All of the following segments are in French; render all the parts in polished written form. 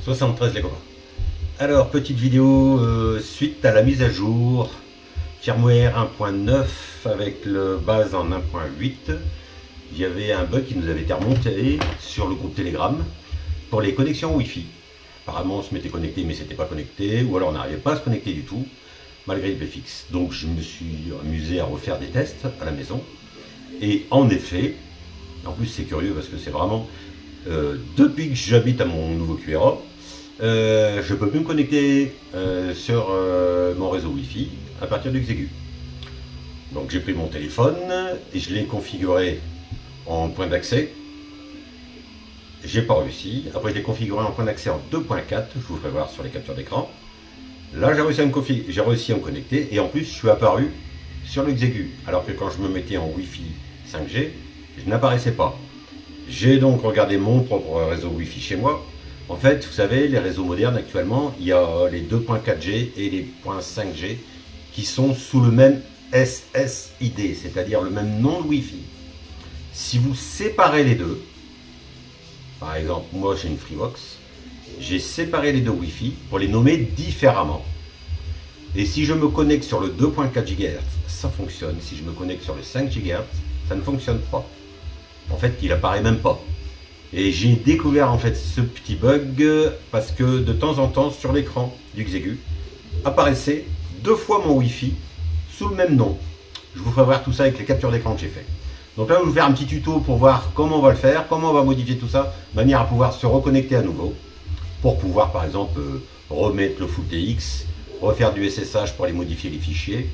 73 les copains. Alors, petite vidéo suite à la mise à jour firmware 1.9 avec le base en 1.8. Il y avait un bug qui nous avait été remonté sur le groupe Telegram pour les connexions Wi-Fi. Apparemment, on se mettait connecté, mais c'était pas connecté, ou alors on n'arrivait pas à se connecter du tout, malgré le préfixe. Donc, je me suis amusé à refaire des tests à la maison. Et en effet, en plus c'est curieux parce que c'est vraiment depuis que j'habite à mon nouveau QRA, je peux plus me connecter sur mon réseau Wi-Fi à partir du Xegu. Donc j'ai pris mon téléphone et je l'ai configuré en point d'accès. J'ai pas réussi. Après je l'ai configuré en point d'accès en 2.4. Je vous ferai voir sur les captures d'écran. Là j'ai réussi à me connecter et en plus je suis apparu sur le Xegu. Alors que quand je me mettais en Wi-Fi 5G, je n'apparaissais pas. J'ai donc regardé mon propre réseau Wi-Fi chez moi. En fait, vous savez, les réseaux modernes actuellement, il y a les 2.4G et les 5G qui sont sous le même SSID, c'est-à-dire le même nom de Wi-Fi. Si vous séparez les deux, par exemple, moi j'ai une Freebox, j'ai séparé les deux Wi-Fi pour les nommer différemment. Et si je me connecte sur le 2.4 GHz, ça fonctionne. Si je me connecte sur le 5 GHz, ça ne fonctionne pas. En fait, il apparaît même pas. Et j'ai découvert en fait ce petit bug parce que de temps en temps sur l'écran du Xegu apparaissait deux fois mon Wi-Fi sous le même nom. Je vous ferai voir tout ça avec les captures d'écran que j'ai fait. Donc là, je vais vous faire un petit tuto pour voir comment on va le faire, comment on va modifier tout ça, de manière à pouvoir se reconnecter à nouveau, pour pouvoir par exemple remettre le Full TX, refaire du SSH pour aller modifier les fichiers.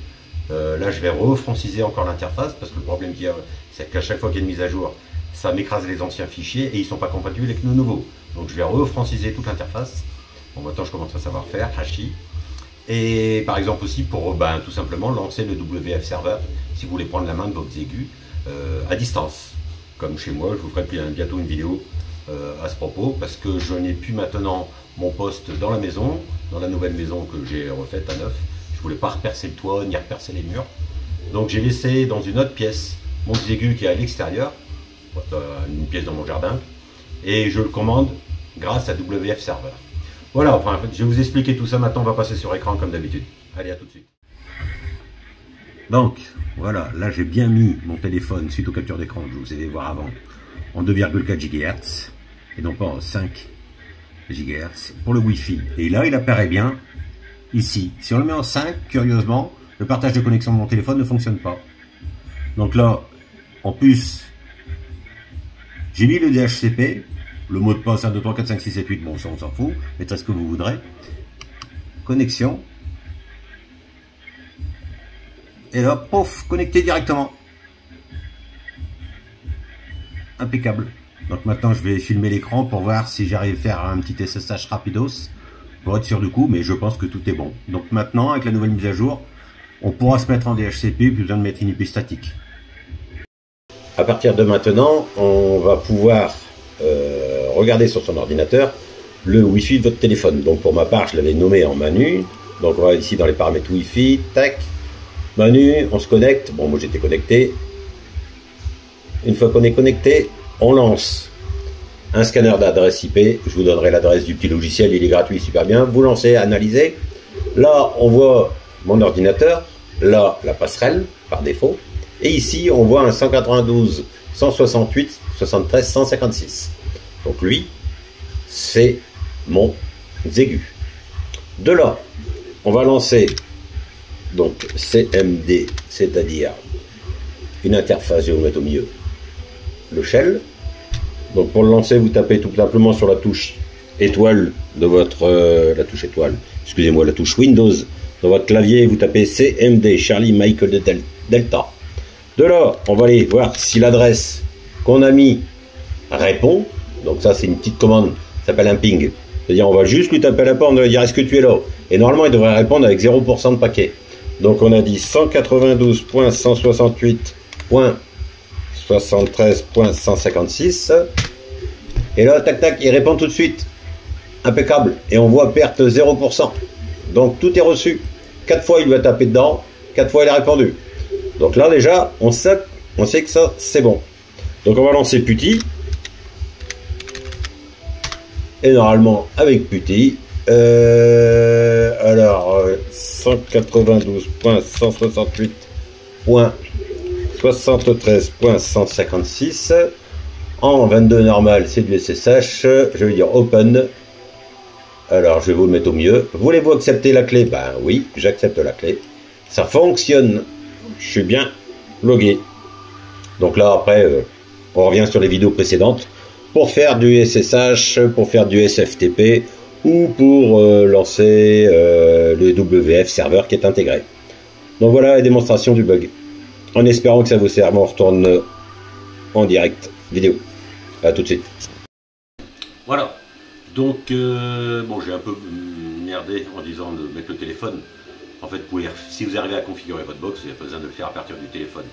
Là, je vais refranciser encore l'interface parce que le problème qu'il y a, c'est qu'à chaque fois qu'il y a une mise à jour, ça m'écrase les anciens fichiers et ils ne sont pas compatibles avec nos nouveaux. Donc, je vais refranciser toute l'interface. Bon, maintenant, je commence à savoir faire Hashi. Et par exemple aussi pour tout simplement lancer le WF Server si vous voulez prendre la main de votre Xegu à distance. Comme chez moi, je vous ferai bientôt une vidéo à ce propos parce que je n'ai plus maintenant mon poste dans la maison, dans la nouvelle maison que j'ai refaite à neuf. Je voulais pas repercer le toit ni repercer les murs, donc j'ai laissé dans une autre pièce mon Xegu qui est à l'extérieur, une pièce dans mon jardin, et je le commande grâce à WF Server. Voilà, enfin je vais vous expliquer tout ça maintenant. On va passer sur écran comme d'habitude. Allez, à tout de suite. Donc voilà, là j'ai bien mis mon téléphone suite aux captures d'écran que je vous ai fait voir avant en 2,4 GHz et non pas en 5 GHz pour le Wi-Fi, et là il apparaît bien. Ici, si on le met en 5, curieusement, le partage de connexion de mon téléphone ne fonctionne pas. Donc là, en plus, j'ai mis le DHCP, le mot de passe 1, 2, 3, 4, 5, 6, 7, 8, bon ça on s'en fout, mettez ce que vous voudrez. Connexion. Et là, pouf, connecté directement. Impeccable. Donc maintenant, je vais filmer l'écran pour voir si j'arrive à faire un petit SSH rapidos. Pour être sûr du coup, mais je pense que tout est bon. Donc maintenant, avec la nouvelle mise à jour, on pourra se mettre en DHCP, plus besoin de mettre une IP statique. À partir de maintenant, on va pouvoir regarder sur son ordinateur le Wi-Fi de votre téléphone. Donc pour ma part, je l'avais nommé en menu. Donc on va ici dans les paramètres Wi-Fi, tac, menu, on se connecte. Bon, moi j'étais connecté. Une fois qu'on est connecté, on lance un scanner d'adresse IP, je vous donnerai l'adresse du petit logiciel, il est gratuit, super bien. Vous lancez, analysez. Là, on voit mon ordinateur, là, la passerelle, par défaut. Et ici, on voit un 192, 168, 73, 156. Donc lui, c'est mon Xegu. De là, on va lancer donc CMD, c'est-à-dire une interface, je vais vous mettre au milieu, le shell. Donc pour le lancer, vous tapez tout simplement sur la touche étoile de votre excusez-moi, la touche Windows dans votre clavier, vous tapez CMD Charlie Michael Delta. De là, on va aller voir si l'adresse qu'on a mis répond. Donc ça, c'est une petite commande, ça s'appelle un ping. C'est-à-dire on va juste lui taper à la porte, on va dire est-ce que tu es là? Et normalement, il devrait répondre avec 0% de paquet. Donc on a dit 192.168.73.156. Et là, tac tac, il répond tout de suite. Impeccable. Et on voit perte 0%. Donc tout est reçu. 4 fois il lui a tapé dedans, 4 fois il a répondu. Donc là déjà, on sait que ça c'est bon. Donc on va lancer PuTTY. et normalement avec PuTTY. Alors 192.168.73.156 en 22 normal, c'est du SSH. Je vais dire open. Alors je vais vous le mettre au mieux. Voulez-vous accepter la clé? Ben oui, j'accepte la clé. Ça fonctionne. Je suis bien logué. Donc là après on revient sur les vidéos précédentes pour faire du SSH, pour faire du SFTP ou pour lancer le WF serveur qui est intégré. Donc voilà la démonstration du bug. En espérant que ça vous serve, on retourne en direct vidéo. A tout de suite. Voilà. Donc bon, j'ai un peu merdé en disant de mettre le téléphone. En fait, si vous arrivez à configurer votre box, vous n'avez pas besoin de le faire à partir du téléphone.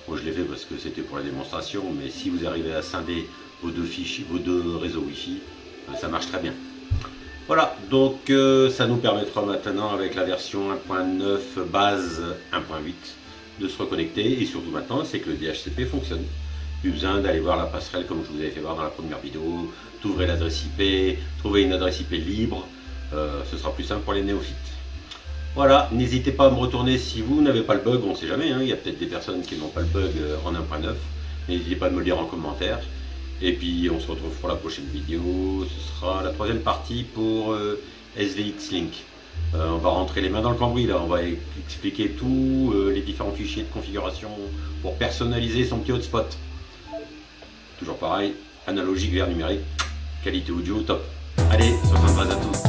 Moi je l'ai fait parce que c'était pour la démonstration, mais si vous arrivez à scinder vos deux réseaux Wi-Fi, ça marche très bien. Voilà, donc ça nous permettra maintenant avec la version 1.9 base 1.8 de se reconnecter, et surtout maintenant c'est que le DHCP fonctionne. Plus besoin d'aller voir la passerelle comme je vous avais fait voir dans la première vidéo, d'ouvrir l'adresse IP, trouver une adresse IP libre, ce sera plus simple pour les néophytes. Voilà, n'hésitez pas à me retourner si vous n'avez pas le bug, on ne sait jamais, hein, il y a peut-être des personnes qui n'ont pas le bug en 1.9, n'hésitez pas à me le dire en commentaire. Et puis on se retrouve pour la prochaine vidéo, ce sera la troisième partie pour SVX Link. On va rentrer les mains dans le cambouis là, on va expliquer tous les différents fichiers de configuration pour personnaliser son petit hotspot. Toujours pareil, analogique vers numérique, qualité audio top. Allez, 73 à tous.